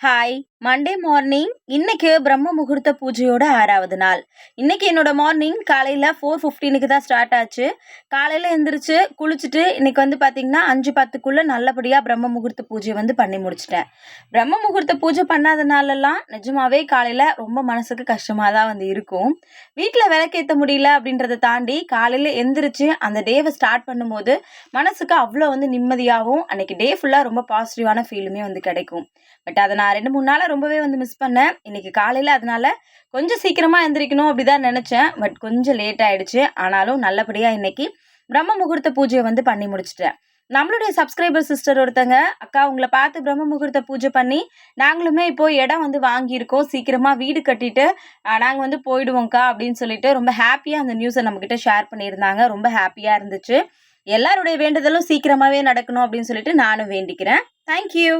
Hi! Monday morning. இன்னைக்கு பிரம்ம முகூர்த்த பூஜையோட 6வது நாள். இன்னைக்கு என்னோட மார்னிங் காலையில 4:15க்கு தான் ஸ்டார்ட் ஆச்சு. காலையில எந்திரிச்சு, குளிச்சுட்டு இன்னைக்கு பார்த்தீங்கன்னா, 5:10க்குள்ள நல்லபடியா பிரம்ம முகூர்த்த பூஜைய பண்ணி முடிச்சுட்டேன். பிரம்ம முகூர்த்த பூஜை பண்ணாத நாளெல்லாம் நிஜமாவே காலையில ரொம்ப மனசுக்கு கஷ்டமா தான் இருக்கும். வீட்ல விளக்கேத்த முடியல அப்படின்றத தாண்டி, காலையில எந்திரிச்சு அந்த டேவ ஸ்டார்ட் பண்ணும்போது, மனசுக்கு அவ்வளோ நிம்மதியாவும், அன்னைக்கு டே ஃபுல்லா ரொம்ப பாசிட்டிவான ஃபீலுமே கிடைக்கும். பட் அத நான் 2, 3 நாளா ரொம்பவே மிஸ் பண்ணேன். இன்னைக்கு காலையில அதனால கொஞ்சம் சீக்கிரமா எந்திரிக்கணும் அப்படிதான் நெனச்சேன். பட் கொஞ்சம் லேட் ஆயிடுச்சு. ஆனாலும் நல்லபடியா இன்னைக்கு பிரம்ம முகூர்த்த பூஜைய பண்ணி முடிச்சுட்டேன். நம்மளுடைய சப்ஸ்கிரைபர் சிஸ்டர் ஒருத்தங்க, "அக்கா உங்கள பார்த்து பிரம்ம முகூர்த்த பூஜை பண்ணி, நாங்களுமே இப்போ இடம் வாங்கியிருக்கோம். சீக்கிரமா வீடு கட்டிட்டு நாங்க போயிடுவோம்க்கா" அப்படின்னு சொல்லிட்டு ரொம்ப ஹேப்பியா அந்த நியூஸ நம்மகிட்ட ஷேர் பண்ணியிருந்தாங்க. ரொம்ப ஹேப்பியா இருந்துச்சு. எல்லாருடைய வேண்டுதலும் சீக்கிரமாவே நடக்கணும் அப்படின்னு சொல்லிட்டு நானும் வேண்டிக்கிறேன். Thank you.